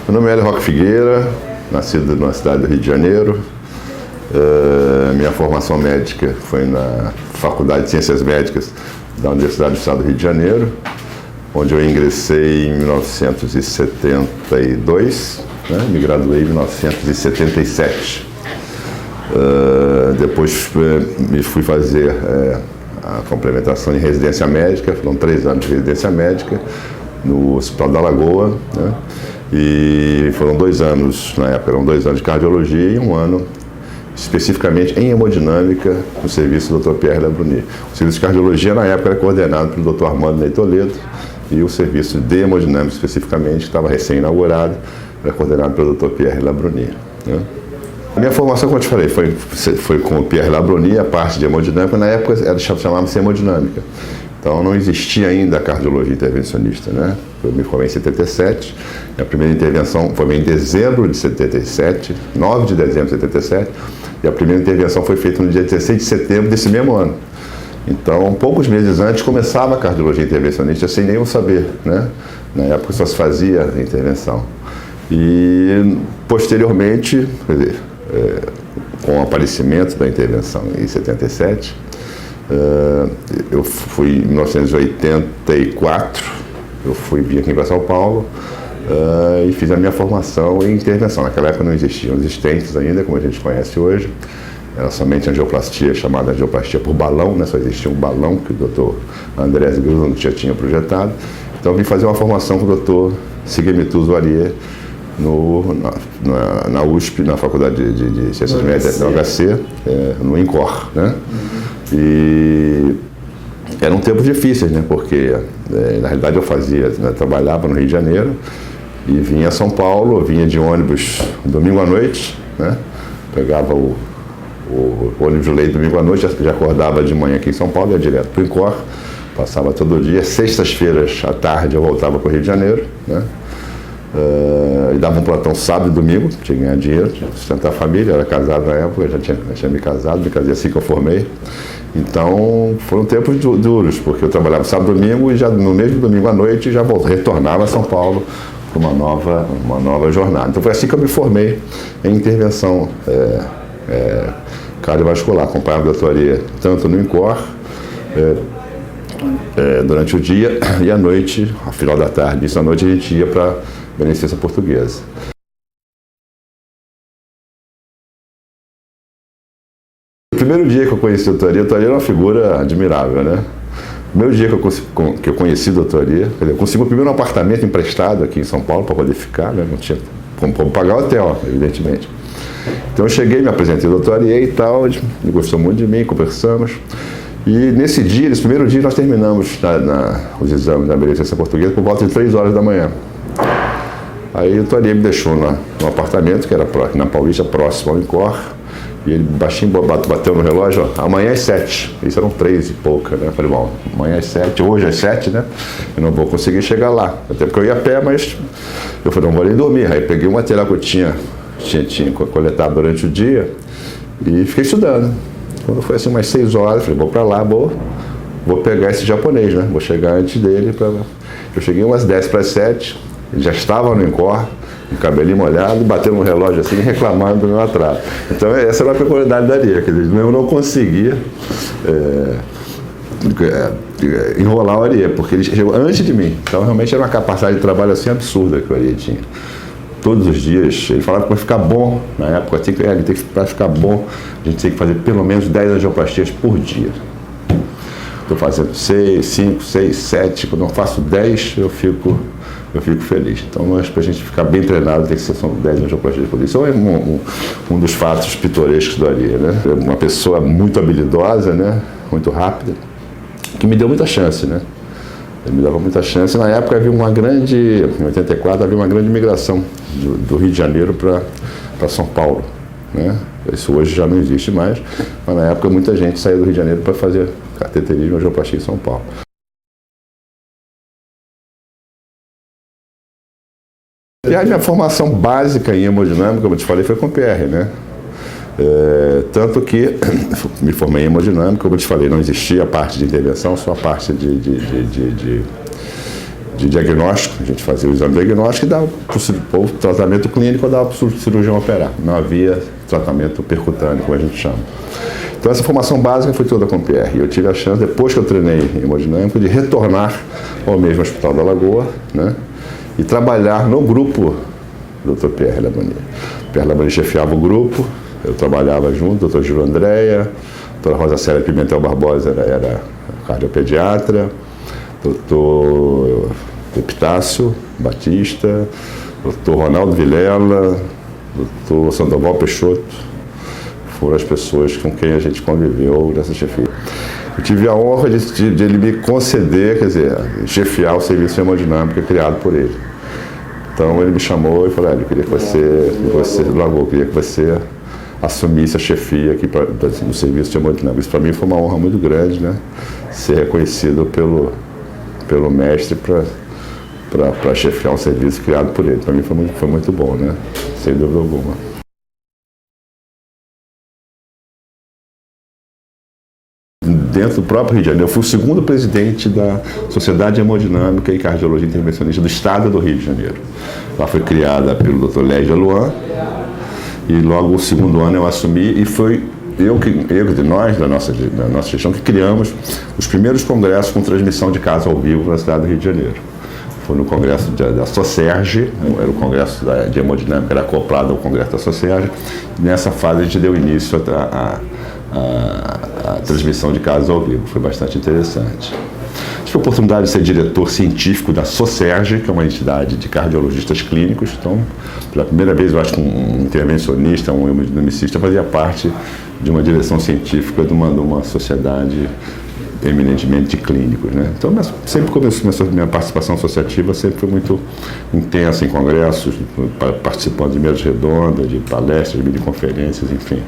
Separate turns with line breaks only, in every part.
Meu nome é Hélio Roque Figueira, nascido na cidade do Rio de Janeiro. Minha formação médica foi na Faculdade de Ciências Médicas da Universidade do Estado do Rio de Janeiro, onde eu ingressei em 1972, né? Me graduei em 1977. Depois me fui fazer a complementação em residência médica, foram 3 anos de residência médica no Hospital da Lagoa, né? E foram 2 anos, na época eram 2 anos de cardiologia e 1 ano especificamente em hemodinâmica no serviço do Dr. Pierre Labruni. O serviço de cardiologia na época era coordenado pelo Dr. Armando Ney Toledo e o serviço de hemodinâmica especificamente, que estava recém-inaugurado, era coordenado pelo Dr. Pierre Labruni, né? A minha formação, como eu te falei, foi com o Pierre Labruni, a parte de hemodinâmica, na época chamava-se hemodinâmica. Então não existia ainda a cardiologia intervencionista, né? Eu me formei em 77, a primeira intervenção foi em dezembro de 77, 9 de dezembro de 77, e a primeira intervenção foi feita no dia 16 de setembro desse mesmo ano. Então, poucos meses antes, começava a cardiologia intervencionista sem nenhum saber, né? Na época só se fazia a intervenção. E, posteriormente, quer dizer, com o aparecimento da intervenção em 77, eu fui em 1984, eu vim aqui para São Paulo e fiz a minha formação em intervenção. Naquela época não existiam os stents ainda, como a gente conhece hoje. Era somente angioplastia, chamada angioplastia por balão, né? Só existia um balão que o Dr. Andrés Gruzon já tinha projetado. Então eu vim fazer uma formação com o Dr. Sigemituso Varier na USP, na Faculdade de Ciências Médicas da UHC, no INCOR, né? E eram tempos difíceis, né? Porque na realidade eu trabalhava no Rio de Janeiro e vinha a São Paulo, eu vinha de ônibus domingo à noite, né? Pegava o ônibus de leite domingo à noite, já acordava de manhã aqui em São Paulo, ia direto para o INCOR, passava todo dia. Sextas-feiras à tarde eu voltava para o Rio de Janeiro, né? E dava um plantão sábado e domingo, tinha que ganhar dinheiro, tinha que sustentar a família, eu era casado na época, já tinha me casei assim que eu formei. Então foram tempos duros, porque eu trabalhava sábado e domingo e já no mesmo domingo à noite já retornava a São Paulo para uma nova jornada. Então foi assim que eu me formei em intervenção cardiovascular, acompanhava a doutoria tanto no INCOR, durante o dia e à noite, ao final da tarde, isso à noite a gente ia para a Beneficência Portuguesa. O primeiro dia que eu conheci a doutoria era uma figura admirável, né? O primeiro dia que eu conheci a doutoria, eu consegui primeiro um apartamento emprestado aqui em São Paulo para poder ficar, né? Não tinha como pagar o hotel, evidentemente. Então eu cheguei, me apresentei a doutoria e tal, ele gostou muito de mim, conversamos. E nesse primeiro dia, nós terminamos os exames da Beneficência Portuguesa por volta de 3 horas da manhã. Aí o Toria me deixou no apartamento, que era na Paulista, próximo ao INCOR, e ele baixinho bateu no relógio, ó, amanhã às 7. Isso eram 3 e pouca, né? Eu falei, bom, amanhã às 7, hoje às 7, né? Eu não vou conseguir chegar lá. Até porque eu ia a pé, mas eu falei, não vou nem dormir. Aí peguei o material que eu tinha coletado durante o dia e fiquei estudando. Quando foi assim umas 6 horas, falei, vou para lá, vou pegar esse japonês, né? Vou chegar antes dele. Eu cheguei umas 10 para as 7, ele já estava no INCOR, com o cabelinho molhado, bateu no relógio assim, reclamando do meu atraso. Então essa era a peculiaridade da Aria, quer dizer, eu não conseguia enrolar o Aria, porque ele chegou antes de mim. Então realmente era uma capacidade de trabalho assim absurda que o Aria tinha. Todos os dias, ele falava que para ficar bom, na época, para ficar bom, a gente tem que fazer pelo menos 10 angioplastias por dia. Estou fazendo 6, 5, 6, 7, quando eu faço 10, eu fico feliz. Então, acho que para a gente ficar bem treinado, tem que ser só 10 angioplastias por dia. Isso é um dos fatos pitorescos do Aria, né? Uma pessoa muito habilidosa, né? Muito rápida, que me deu muita chance, né? Ele me dava muita chance. Na época em 84, havia uma grande migração do Rio de Janeiro para São Paulo, né? Isso hoje já não existe mais, mas na época muita gente saía do Rio de Janeiro para fazer cateterismo e angioplastia em São Paulo. E a minha formação básica em hemodinâmica, como eu te falei, foi com o PR, né? Tanto que me formei em hemodinâmica, como eu te falei, não existia a parte de intervenção, só a parte de diagnóstico, a gente fazia o exame diagnóstico e dava o tratamento clínico, dava para o cirurgião operar. Não havia tratamento percutâneo, como a gente chama. Então essa formação básica foi toda com o Pierre. E eu tive a chance, depois que eu treinei em hemodinâmica, de retornar ao mesmo Hospital da Lagoa, né, e trabalhar no grupo do Dr. Pierre Labonnier. Pierre Labonnier chefiava o grupo, eu trabalhava junto, Dr. Gil Andréa, Dra. Rosa Célia Pimentel Barbosa era cardiopediatra, Dr. Epitácio Batista, Dr. Ronaldo Vilela, Dr. Sandoval Peixoto, foram as pessoas com quem a gente conviveu nessa chefia. Eu tive a honra de ele me conceder, quer dizer, chefiar o serviço de hemodinâmica criado por ele. Então ele me chamou e falou, eu queria que você largou, queria que você assumisse a chefia aqui do serviço de hemodinâmica. Isso para mim foi uma honra muito grande, né? Ser reconhecido pelo mestre para chefiar um serviço criado por ele. Para mim foi muito bom, né? Sem dúvida alguma. Dentro do próprio Rio de Janeiro, eu fui o segundo presidente da Sociedade de Hemodinâmica e Cardiologia Intervencionista do Estado do Rio de Janeiro. Ela foi criada pelo Dr. Légia Luan e logo o segundo ano eu assumi e foi nós, da nossa gestão, que criamos os primeiros congressos com transmissão de caso ao vivo na cidade do Rio de Janeiro. Foi no congresso da Socerge, era o congresso de hemodinâmica, era acoplado ao congresso da Socerge. Nessa fase a gente deu início a transmissão de casos ao vivo, foi bastante interessante. Tive a oportunidade de ser diretor científico da Socerge, que é uma entidade de cardiologistas clínicos. Então, pela primeira vez, eu acho que um intervencionista, um hemodinamicista fazia parte de uma direção científica de uma sociedade eminentemente de clínicos, né? Então, sempre começou minha participação associativa, sempre foi muito intensa em congressos, participando de mesas redondas, de palestras, de videoconferências, enfim.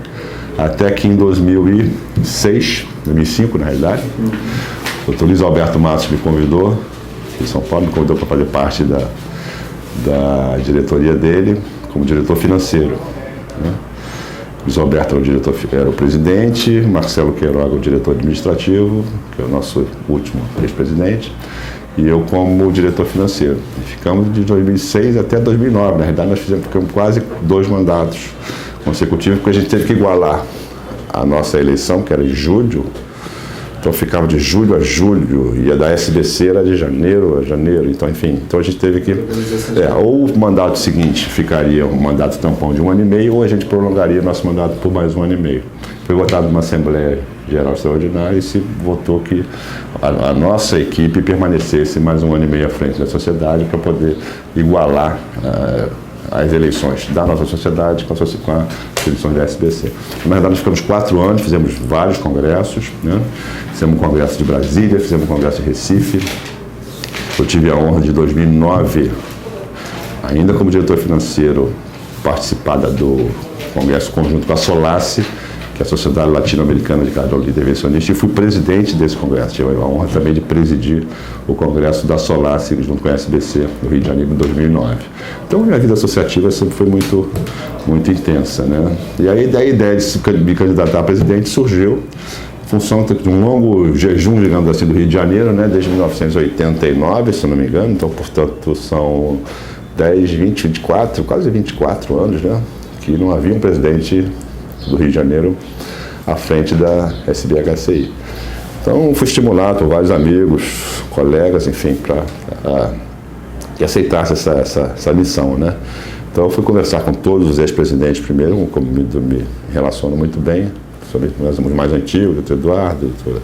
Até que em 2005, na realidade, o Dr. Luiz Alberto Matos me convidou, de São Paulo, me convidou para fazer parte da diretoria dele como diretor financeiro, né? Luiz Alberto era o presidente, Marcelo Queiroga o diretor administrativo, que é o nosso último ex-presidente, e eu como diretor financeiro. E ficamos de 2006 até 2009, na realidade nós ficamos quase 2 mandatos consecutivos, porque a gente teve que igualar a nossa eleição, que era em julho, então ficava de julho a julho, e a da SBC era de janeiro a janeiro, então enfim, então a gente teve que, ou o mandato seguinte ficaria um mandato tampão de 1 ano e meio, ou a gente prolongaria nosso mandato por mais 1 ano e meio. Foi votado numa Assembleia Geral Extraordinária e se votou que a nossa equipe permanecesse mais 1 ano e meio à frente da sociedade para poder igualar as eleições da nossa sociedade com a eleição da SBC. Na verdade, nós ficamos 4 anos, fizemos vários congressos, né? Fizemos um congresso de Brasília, fizemos um congresso de Recife. Eu tive a honra de 2009, ainda como diretor financeiro, participar do congresso conjunto com a Solace, que é a Sociedade Latino-Americana de Cardiologia Intervencionista, e fui presidente desse congresso. Tive a honra também de presidir o congresso da Solace, junto com a SBC, no Rio de Janeiro, em 2009. Então, minha vida associativa sempre foi muito intensa, né? E aí, a ideia de me candidatar a presidente surgiu em função de um longo jejum, digamos assim, do Rio de Janeiro, né? Desde 1989, se não me engano. Então, portanto, são 10, 20, 24, quase 24 anos, né? Que não havia um presidente do Rio de Janeiro à frente da SBHCI. Então, fui estimulado por vários amigos, colegas, enfim, para que aceitasse essa missão, né? Então, eu fui conversar com todos os ex-presidentes primeiro, como me relaciono muito bem, sobre os mais antigos, o Dr. Eduardo, o Dr.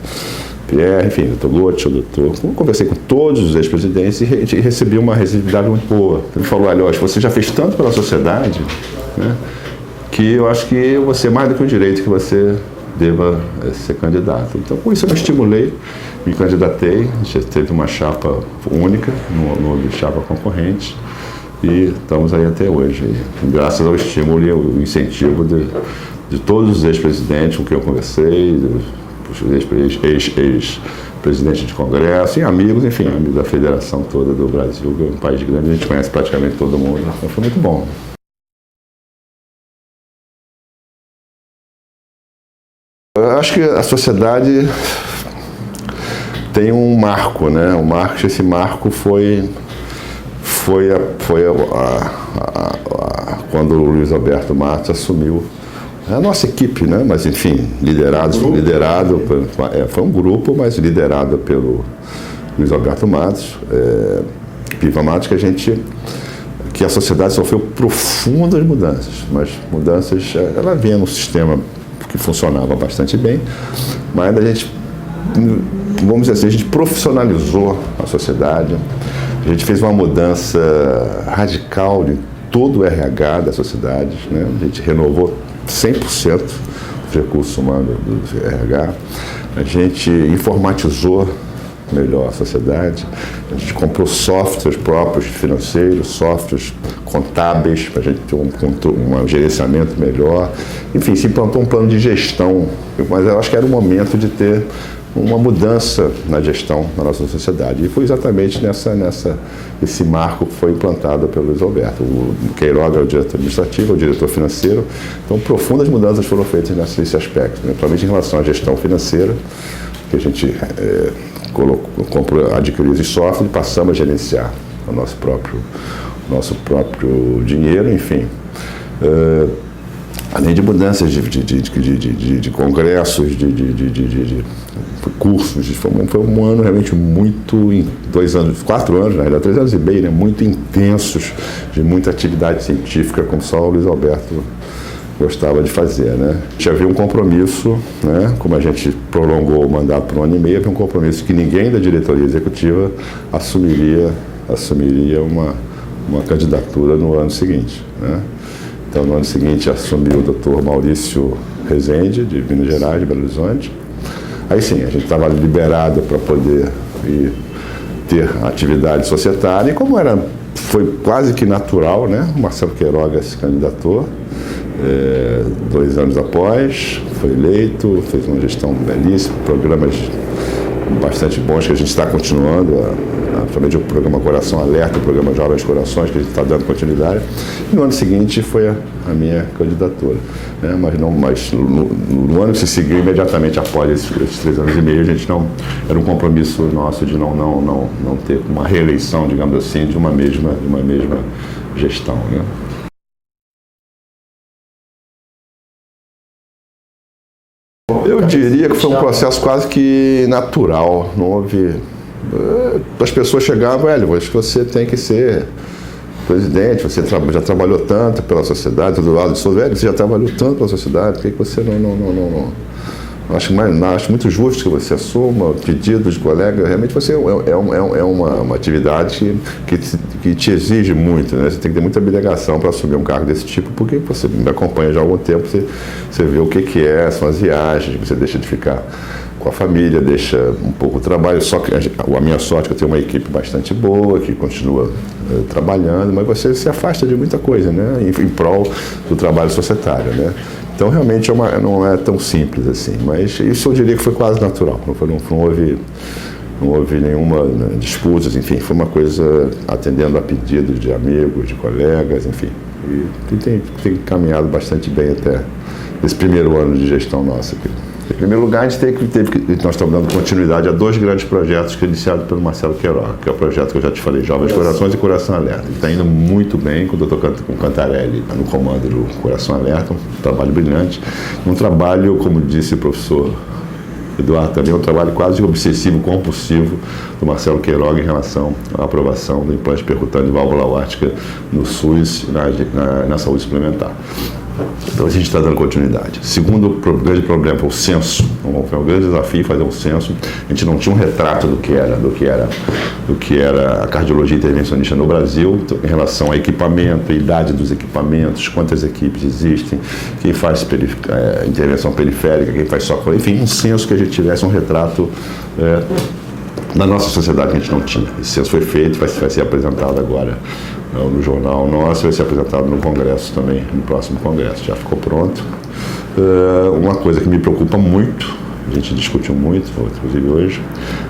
Pierre, enfim, o Dr. Gotti, Eu conversei com todos os ex-presidentes e recebi uma receptividade muito boa. Ele falou, olha, você já fez tanto pela sociedade, né, que eu acho que você, mais do que o direito, que você deva ser candidato. Então, com isso eu me estimulei, me candidatei, a gente teve uma chapa única, no chapa concorrente, e estamos aí até hoje. Graças ao estímulo e ao incentivo de todos os ex-presidentes com quem eu conversei, os ex-presidentes de congresso, e amigos, enfim, amigos da federação toda do Brasil, que é um país grande, a gente conhece praticamente todo mundo, então foi muito bom. Eu acho que a sociedade tem um marco, né? Esse marco foi quando o Luiz Alberto Matos assumiu a nossa equipe, né? Mas enfim, foi um grupo, mas liderado pelo Luiz Alberto Matos, Piva Matos, que a sociedade sofreu profundas mudanças, mas mudanças, ela vinha num sistema que funcionava bastante bem, mas a gente, vamos dizer assim, a gente profissionalizou a sociedade, a gente fez uma mudança radical de todo o RH da sociedade, né? A gente renovou 100% dos recursos humanos do RH, a gente informatizou melhor a sociedade, a gente comprou softwares próprios financeiros, softwares contábeis, para a gente ter um gerenciamento melhor. Enfim, se implantou um plano de gestão, mas eu acho que era o momento de ter uma mudança na gestão da nossa sociedade. E foi exatamente esse marco que foi implantado pelo Luiz Alberto. O Queiroga é o diretor administrativo, o diretor financeiro. Então, profundas mudanças foram feitas nesse aspecto, né? Principalmente em relação à gestão financeira, que a gente adquiriu esse software e passamos a gerenciar o nosso próprio dinheiro, enfim. Além de mudanças de congressos, de cursos, foi um ano realmente muito, 2 anos, 4 anos, na realidade, 3 anos e meio, né, muito intensos, de muita atividade científica, como só o Luiz Alberto gostava de fazer, né? Já havia um compromisso, né? Como a gente prolongou o mandato por 1 ano e meio, havia um compromisso que ninguém da diretoria executiva assumiria uma candidatura no ano seguinte, né? Então, no ano seguinte, assumiu o Dr. Maurício Rezende, de Minas Gerais, de Belo Horizonte. Aí sim, a gente estava liberado para poder ter atividade societária, e como foi quase que natural, né? O Marcelo Queiroga se candidatou, 2 anos após, foi eleito, fez uma gestão belíssima, programas bastante bons que a gente está continuando, principalmente o programa Coração Alerta, o programa Jovens Corações, que a gente está dando continuidade. E no ano seguinte foi a minha candidatura, né? Mas no ano que se seguiu, imediatamente após esses 3 anos e meio, a gente não, era um compromisso nosso de não ter uma reeleição, digamos assim, de uma mesma gestão, né? Eu diria que foi um processo quase que natural, não houve... As pessoas chegavam, acho que você tem que ser presidente, você já trabalhou tanto pela sociedade, do lado de seu velho, você já trabalhou tanto pela sociedade, por que você não... Acho muito justo que você assuma pedidos de colega. Realmente você é uma atividade que te exige muito, né? Você tem que ter muita abnegação para assumir um cargo desse tipo, porque você me acompanha já há algum tempo, você vê o que são as viagens, você deixa de ficar com a família, deixa um pouco o trabalho, só que a minha sorte é que eu tenho uma equipe bastante boa, que continua trabalhando, mas você se afasta de muita coisa, né? Em prol do trabalho societário, né? Então, realmente, não é tão simples assim, mas isso eu diria que foi quase natural, não houve nenhuma disputa, enfim, foi uma coisa atendendo a pedidos de amigos, de colegas, enfim, e tem caminhado bastante bem até esse primeiro ano de gestão nossa aqui. Em primeiro lugar, nós estamos dando continuidade a 2 grandes projetos que iniciados pelo Marcelo Queiroga, que é o projeto que eu já te falei, Jovens Corações e Coração Alerta. Ele está indo muito bem com o Dr. Cantarelli no comando do Coração Alerta, um trabalho brilhante, um trabalho, como disse o professor Eduardo também, um trabalho quase obsessivo, compulsivo do Marcelo Queiroga em relação à aprovação do implante percutâneo de válvula aórtica no SUS e na saúde suplementar. Então a gente está dando continuidade. Segundo grande problema foi o censo. Foi um grande desafio fazer um censo. A gente não tinha um retrato do que era a cardiologia intervencionista no Brasil, em relação a equipamento, a idade dos equipamentos, quantas equipes existem, quem faz intervenção periférica, quem faz só, enfim, um censo que a gente tivesse um retrato da nossa sociedade que a gente não tinha. Esse censo foi feito, vai ser apresentado agora no jornal nosso, vai ser apresentado no Congresso também, no próximo Congresso, já ficou pronto. Uma coisa que me preocupa muito, a gente discutiu muito, inclusive hoje,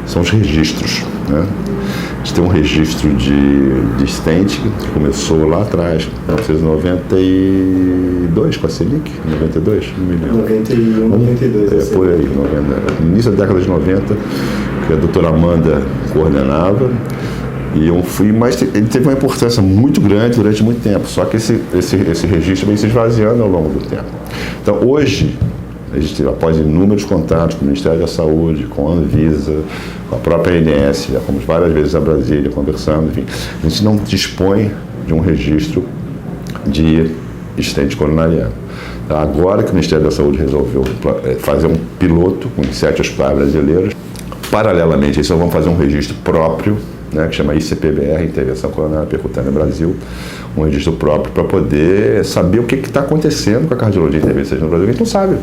são os registros, né? gente tem um registro de stent que começou lá atrás, em 1992, com a Selic, 92, não me lembro.
91, 92.
Por aí, no início da década de 90, que a doutora Amanda coordenava. E eu fui, mas ele teve uma importância muito grande durante muito tempo, só que esse registro vem se esvaziando ao longo do tempo. Então, hoje, a gente, após inúmeros contatos com o Ministério da Saúde, com a Anvisa, com a própria ANS, já fomos várias vezes a Brasília conversando, enfim, a gente não dispõe de um registro de estente coronariano. Agora que o Ministério da Saúde resolveu fazer um piloto com 7 hospitais brasileiros, paralelamente a isso, vamos fazer um registro próprio, né, que chama ICPBR, Intervenção Coronária Percutânea Brasil, um registro próprio para poder saber o que está acontecendo com a cardiologia intervencionista no Brasil. A gente não sabe.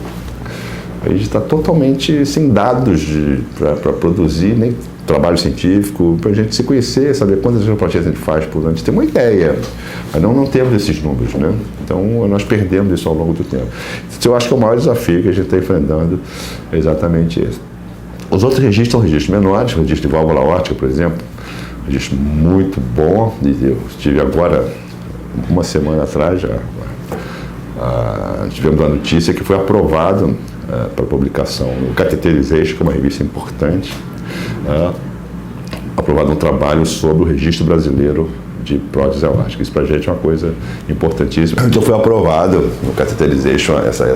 A gente está totalmente sem dados para produzir nem trabalho científico, para a gente se conhecer, saber quantas angioplastias a gente faz por ano. A gente tem uma ideia, mas não temos esses números, né? Então, nós perdemos isso ao longo do tempo. Então, eu acho que o maior desafio que a gente está enfrentando é exatamente esse. Os outros registros são registros menores, o registro de válvula aórtica, por exemplo, registro muito bom. Eu estive agora, uma semana atrás, tivemos a notícia que foi aprovado para publicação no Catheterization, que é uma revista importante, aprovado um trabalho sobre o registro brasileiro de prótese aórtica. Isso para a gente é uma coisa importantíssima. Então foi aprovado no Catheterization essa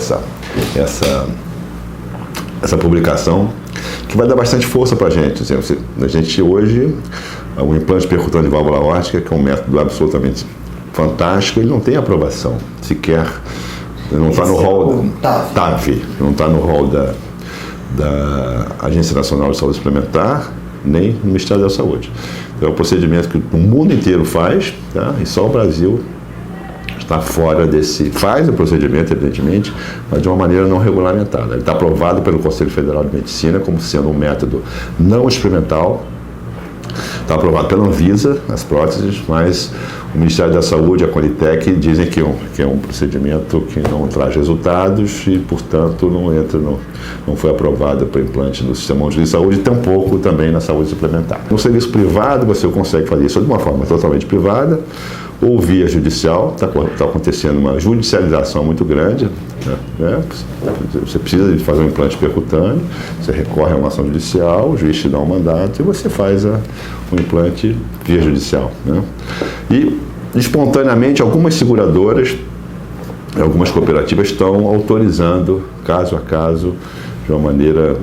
publicação, que vai dar bastante força para a gente. A gente hoje, o implante percutâneo de válvula aórtica, que é um método absolutamente fantástico, ele não tem aprovação sequer, não está no rol TAV, não está no rol da Agência Nacional de Saúde Suplementar, nem no Ministério da Saúde. Então é um procedimento que o mundo inteiro faz, tá? E só o Brasil está fora desse, faz o procedimento, evidentemente, mas de uma maneira não regulamentada. Ele está aprovado pelo Conselho Federal de Medicina como sendo um método não experimental, está aprovado pela Anvisa, as próteses, mas o Ministério da Saúde e a Conitec dizem que é um procedimento que não traz resultados e, portanto, não foi aprovado para implante no Sistema Único de Saúde e tampouco também na saúde suplementar. No serviço privado, você consegue fazer isso de uma forma totalmente privada, ou via judicial. Está acontecendo uma judicialização muito grande, né? Você precisa de fazer um implante percutâneo, você recorre a uma ação judicial, o juiz te dá um mandato e você faz um implante via judicial, né? E, espontaneamente, algumas seguradoras, algumas cooperativas estão autorizando, caso a caso, de uma maneira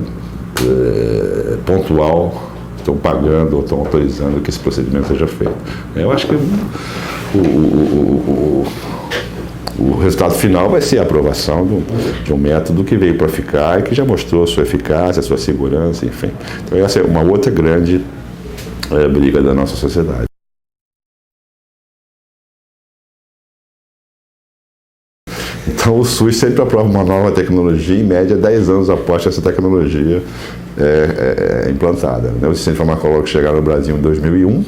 pontual, estão pagando ou estão autorizando que esse procedimento seja feito. Eu acho que o resultado final vai ser a aprovação de um método que veio para ficar e que já mostrou sua eficácia, sua segurança, enfim. Então essa é uma outra grande briga da nossa sociedade. Então o SUS sempre aprova uma nova tecnologia, em média 10 anos após essa tecnologia é implantada. O sistema farmacológico chegaram no Brasil em 2001,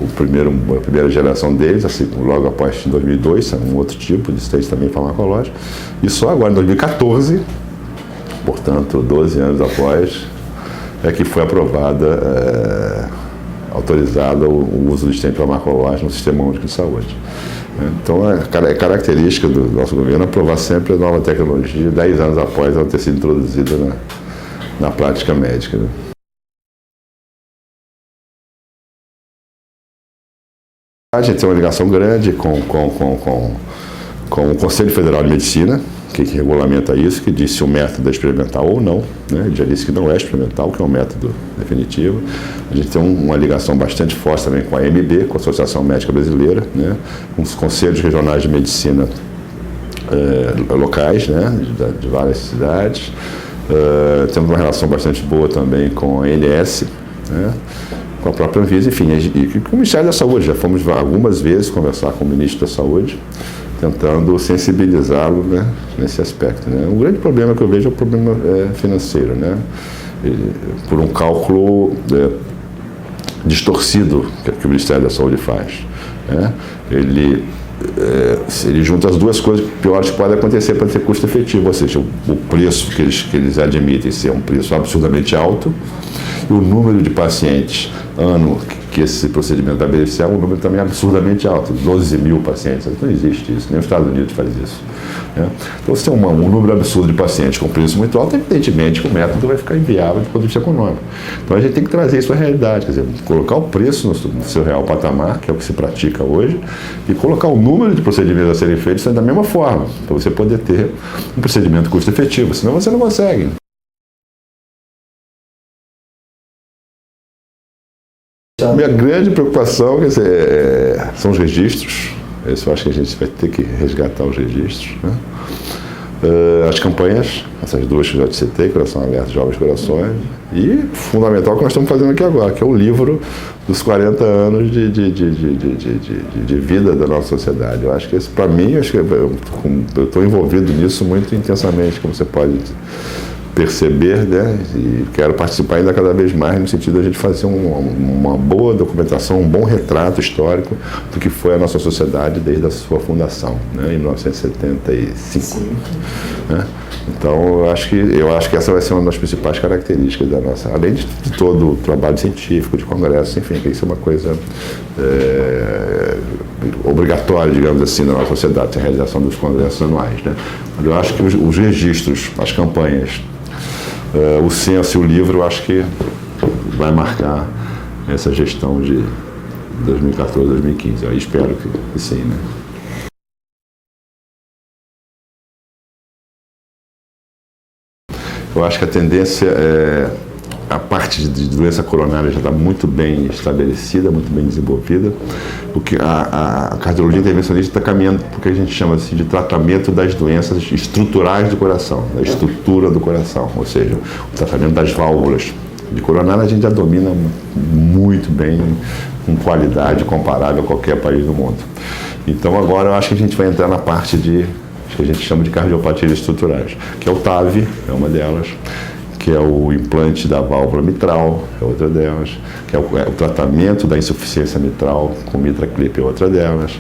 a primeira geração deles, assim, logo após em 2002, um outro tipo de assistente também farmacológico, e só agora em 2014, portanto 12 anos após, é que foi autorizado o uso do assistente farmacológico no Sistema Único de Saúde. Então é característica do nosso governo aprovar sempre a nova tecnologia 10 anos após ela ter sido introduzida na prática médica, né? A gente tem uma ligação grande com o Conselho Federal de Medicina, que regulamenta isso, que diz se o método é experimental ou não, né? Ele já disse que não é experimental, que é um método definitivo. A gente tem uma ligação bastante forte também com a AMB, com a Associação Médica Brasileira, né? Com os conselhos regionais de medicina locais, né? De várias cidades. Temos uma relação bastante boa também com a ANS, né? Com a própria Anvisa, enfim, e com o Ministério da Saúde. Já fomos algumas vezes conversar com o Ministro da Saúde, tentando sensibilizá-lo, né, nesse aspecto, né? O grande problema que eu vejo é o problema financeiro, né? Por um cálculo distorcido que o Ministério da Saúde faz, né? Ele junta as duas coisas piores que podem acontecer para ter custo efetivo, ou seja, o preço que eles admitem ser um preço absurdamente alto e o número de pacientes ano que esse procedimento vai beneficiar, um número também absurdamente alto, 12 mil pacientes. Não existe isso, nem os Estados Unidos faz isso. Né? Então, se tem um número absurdo de pacientes com preço muito alto, evidentemente que o método vai ficar inviável do ponto de vista econômico. Então, a gente tem que trazer isso à realidade, quer dizer, colocar o preço no seu real patamar, que é o que se pratica hoje, e colocar o número de procedimentos a serem feitos da mesma forma, para você poder ter um procedimento custo-efetivo, senão você não consegue. Minha grande preocupação, quer dizer, são os registros. Isso eu acho que a gente vai ter que resgatar os registros. Né? As campanhas, essas duas que eu já te citei, Coração Alerta, Jovens Corações, e fundamental que nós estamos fazendo aqui agora, que é o livro dos 40 anos de vida da nossa sociedade. Eu acho que esse, para mim, eu estou envolvido nisso muito intensamente, como você pode perceber, né? E quero participar ainda cada vez mais no sentido de a gente fazer uma boa documentação, um bom retrato histórico do que foi a nossa sociedade desde a sua fundação, né? Em 1975. Né? Então, eu acho que essa vai ser uma das principais características da nossa, além de todo o trabalho científico, de congresso, enfim, que isso é uma coisa obrigatória, digamos assim, na nossa sociedade, a realização dos congressos anuais. Né? Mas eu acho que os registros, as campanhas, o censo e o livro, eu acho que vai marcar essa gestão de 2014, 2015. Eu espero que sim, né? Eu acho que a tendência a parte de doença coronária já está muito bem estabelecida, muito bem desenvolvida, porque a cardiologia intervencionista está caminhando para o que a gente chama assim, de tratamento das doenças estruturais do coração, da estrutura do coração, ou seja, o tratamento das válvulas. De coronária a gente já domina muito bem, com qualidade comparável a qualquer país do mundo. Então agora eu acho que a gente vai entrar na parte que a gente chama de cardiopatias estruturais, que é o TAV, é uma delas, que é o implante da válvula mitral, é outra delas, que é o tratamento da insuficiência mitral com MitraClip, é outra delas,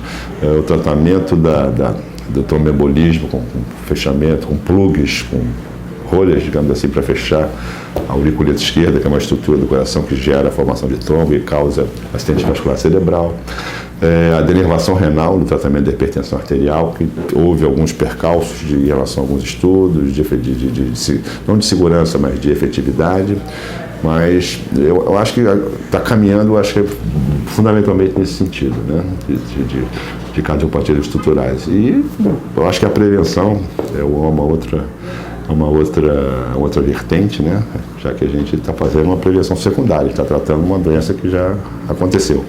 é o tratamento do tromboembolismo com fechamento, com plugs, com rolhas, digamos assim, para fechar a auriculeta esquerda, que é uma estrutura do coração que gera a formação de trombo e causa acidente vascular cerebral. A denervação renal no tratamento da hipertensão arterial, que houve alguns percalços em relação a alguns estudos, não de segurança, mas de efetividade. Mas eu acho que está caminhando, acho que fundamentalmente nesse sentido, né? de cardiopatias estruturais. E eu acho que a prevenção é uma outra vertente, né? Já que a gente está fazendo uma prevenção secundária, está tratando uma doença que já aconteceu.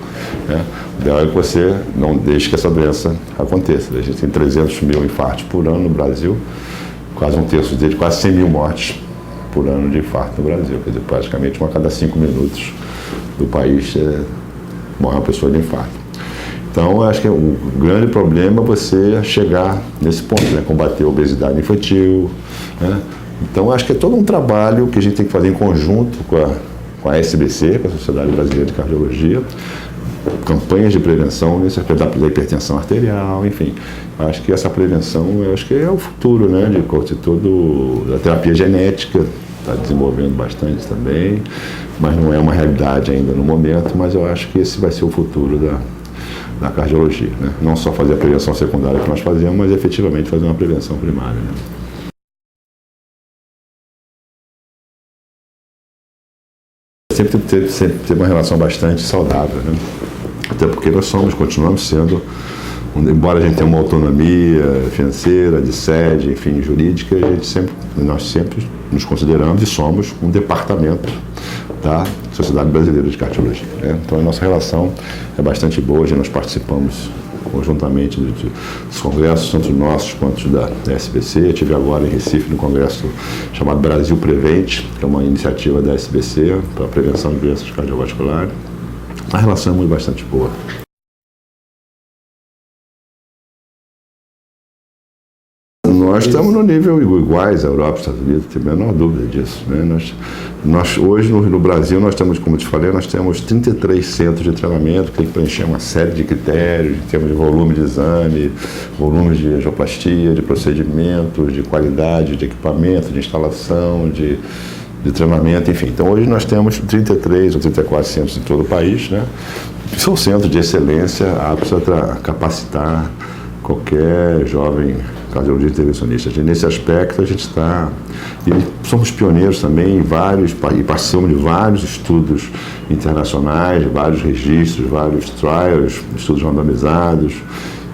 Né? O ideal é que você não deixe que essa doença aconteça. A gente tem 300 mil infartos por ano no Brasil, quase um terço deles, quase 100 mil mortes por ano de infarto no Brasil. Quer dizer, praticamente uma a cada 5 minutos do país morre uma pessoa de infarto. Então, eu acho que o grande problema é você chegar nesse ponto, né? Combater a obesidade infantil. Né? Então, acho que é todo um trabalho que a gente tem que fazer em conjunto com a SBC, com a Sociedade Brasileira de Cardiologia, campanhas de prevenção da hipertensão arterial, enfim. Acho que essa prevenção, eu acho que é o futuro, né? De tudo, da terapia genética, está desenvolvendo bastante também, mas não é uma realidade ainda no momento, mas eu acho que esse vai ser o futuro da cardiologia, né? Não só fazer a prevenção secundária que nós fazemos, mas efetivamente fazer uma prevenção primária. Né? Sempre ter uma relação bastante saudável, né? Até porque continuamos sendo, embora a gente tenha uma autonomia financeira, de sede, enfim, jurídica, nós sempre nos consideramos e somos um departamento da Sociedade Brasileira de Cardiologia. Né? Então a nossa relação é bastante boa, nós participamos conjuntamente dos congressos, tanto nossos quanto da SBC. Eu estive agora em Recife no congresso chamado Brasil Prevente, que é uma iniciativa da SBC para a prevenção de doenças cardiovasculares. A relação é muito bastante boa. Nós estamos no nível iguais à Europa e Estados Unidos, não tem a menor dúvida disso. Né? Nós hoje, no Brasil, nós temos, como eu te falei, nós temos 33 centros de treinamento que tem que preencher uma série de critérios, em termos de volume de exame, volume de angioplastia, de procedimentos, de qualidade, de equipamento, de instalação, de de treinamento, enfim. Então hoje nós temos 33 ou 34 centros em todo o país, né? São centros de excelência aptos a capacitar qualquer jovem cardiologista intervencionista. Nesse aspecto a gente está... E somos pioneiros também em vários... E participamos de vários estudos internacionais, vários registros, vários trials, estudos randomizados,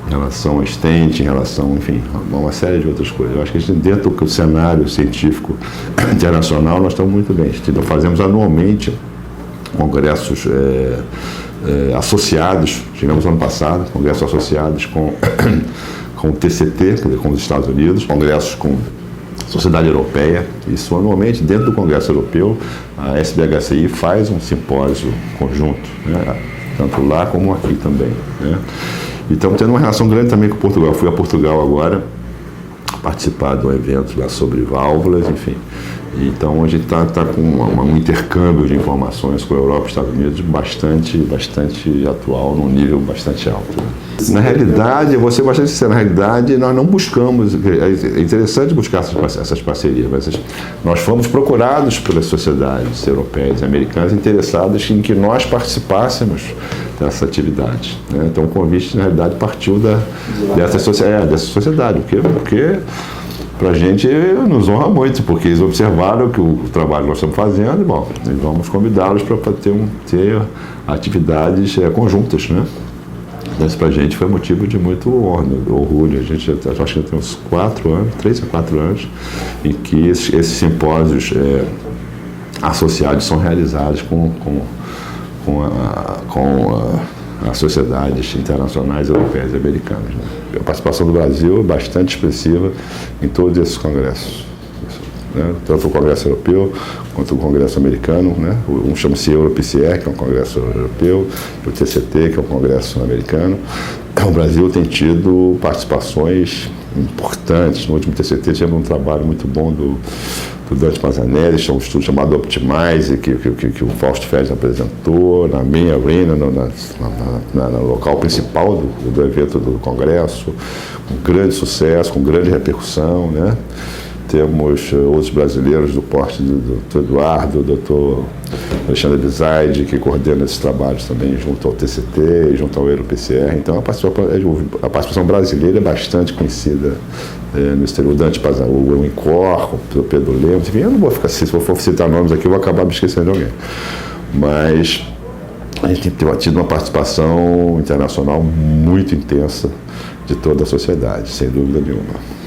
em relação a stent, em relação, enfim, a uma série de outras coisas. Eu acho que a gente, dentro do cenário científico internacional, nós estamos muito bem. Nós fazemos anualmente congressos associados, chegamos ano passado, congressos associados com o TCT, com os Estados Unidos, congressos com a Sociedade Europeia. Isso anualmente, dentro do Congresso Europeu, a SBHCI faz um simpósio conjunto, né? Tanto lá como aqui também, né? E estamos tendo uma relação grande também com Portugal. Eu fui a Portugal agora participar de um evento lá sobre válvulas, enfim. Então a gente está com um intercâmbio de informações com a Europa e Estados Unidos bastante atual, num nível bastante alto. Na realidade, eu vou ser bastante sincero, na realidade nós não buscamos, é interessante buscar essas parcerias, mas nós fomos procurados pelas sociedades europeias e americanas interessadas em que nós participássemos dessa atividade, né? Então o convite, na realidade, partiu dessa sociedade, porque para a gente nos honra muito, porque eles observaram que o trabalho que nós estamos fazendo, bom, vamos convidá-los para ter atividades conjuntas, né? Isso para a gente foi motivo de muito orgulho. A gente acho que tem uns 3 a 4 anos, em que esses simpósios associados são realizados com as sociedades internacionais europeias e americanas, né? A participação do Brasil é bastante expressiva em todos esses congressos, né? Tanto o Congresso Europeu quanto o Congresso Americano, né? Um chama-se EuroPCR, que é um congresso europeu, e o TCT, que é um congresso americano. O Brasil tem tido participações importantes. No último TCT tivemos um trabalho muito bom do Dante Mazanelli, um estudo chamado Optimize, que o Fausto Félix apresentou na minha arena, no local principal do evento do Congresso, com grande sucesso, com grande repercussão, né? Temos outros brasileiros do porte do Dr. Eduardo, do Dr. Alexandre Bizaide, que coordena esses trabalhos também junto ao TCT, junto ao EuroPCR. Então a participação brasileira é bastante conhecida no exterior. O Dante Pazan, o Incor, o Pedro Lemos, enfim, eu não vou ficar, se eu for citar nomes aqui, eu vou acabar me esquecendo de alguém. Mas a gente tem tido uma participação internacional muito intensa de toda a sociedade, sem dúvida nenhuma.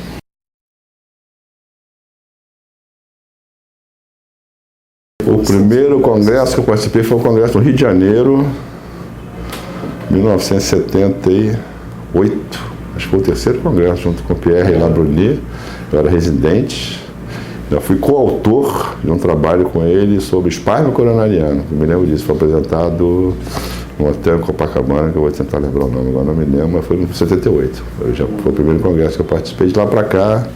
O primeiro congresso que eu participei foi o congresso no Rio de Janeiro, 1978. Acho que foi o terceiro congresso, junto com o Pierre Labrunier. Eu era residente. Já fui coautor de um trabalho com ele sobre espasmo coronariano. Eu me lembro disso, foi apresentado no hotel em Copacabana, que eu vou tentar lembrar o nome, agora não me lembro, mas foi em 78. Foi o primeiro congresso que eu participei. De lá para cá,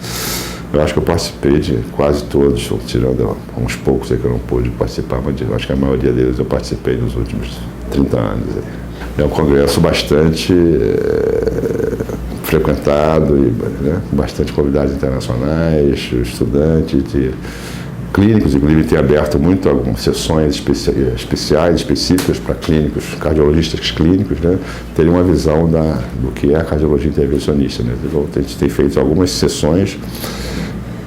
eu acho que eu participei de quase todos, tirando uns poucos aí que eu não pude participar, mas eu acho que a maioria deles eu participei nos últimos 30 anos. É um congresso bastante frequentado, e, né, bastante convidados internacionais, estudantes, clínicos, inclusive tem aberto muito algumas sessões especiais, específicas para clínicos, cardiologistas clínicos, né, terem uma visão do que é a cardiologia intervencionista, né? Então, a gente tem feito algumas sessões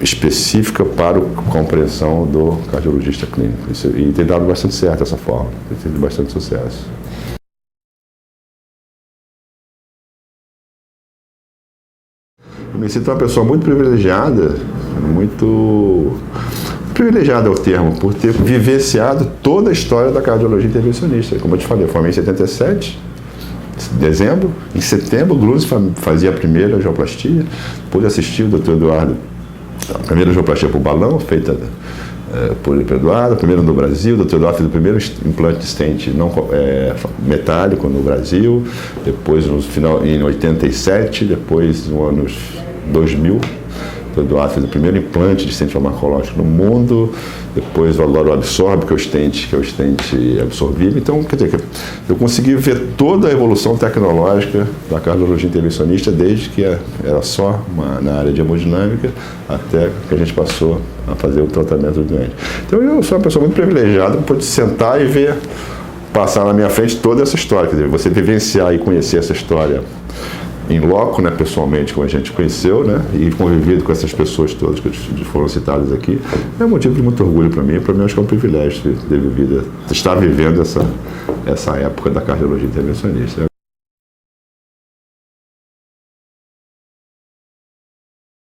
específica para a compreensão do cardiologista clínico. E tem dado bastante certo essa forma, tem tido bastante sucesso. Eu me sinto uma pessoa muito privilegiada, é o termo, por ter vivenciado toda a história da cardiologia intervencionista. Como eu te falei, eu formei em 77, dezembro, em setembro, o Gluz fazia a primeira angioplastia, pude assistir o Dr. Eduardo. A primeira angioplastia por balão, feita por Eduardo, a primeira no Brasil. O Dr. Eduardo fez o primeiro implante de stent metálico no Brasil, depois no final, em 87, depois no anos 2000. O Foi doado, fez o primeiro implante de stent farmacológico no mundo, depois agora o Absorb, que é o stent absorvível. Então, quer dizer, eu consegui ver toda a evolução tecnológica da cardiologia intervencionista, desde que era só na área de hemodinâmica, até que a gente passou a fazer o tratamento do doente. Então, eu sou uma pessoa muito privilegiada por poder sentar e ver passar na minha frente toda essa história. Quer dizer, você vivenciar e conhecer essa história em loco, né, pessoalmente, como a gente conheceu, né, e convivido com essas pessoas todas que foram citadas aqui, é motivo de muito orgulho para mim. Para mim, acho que é um privilégio ter vivido, estar vivendo essa época da cardiologia intervencionista.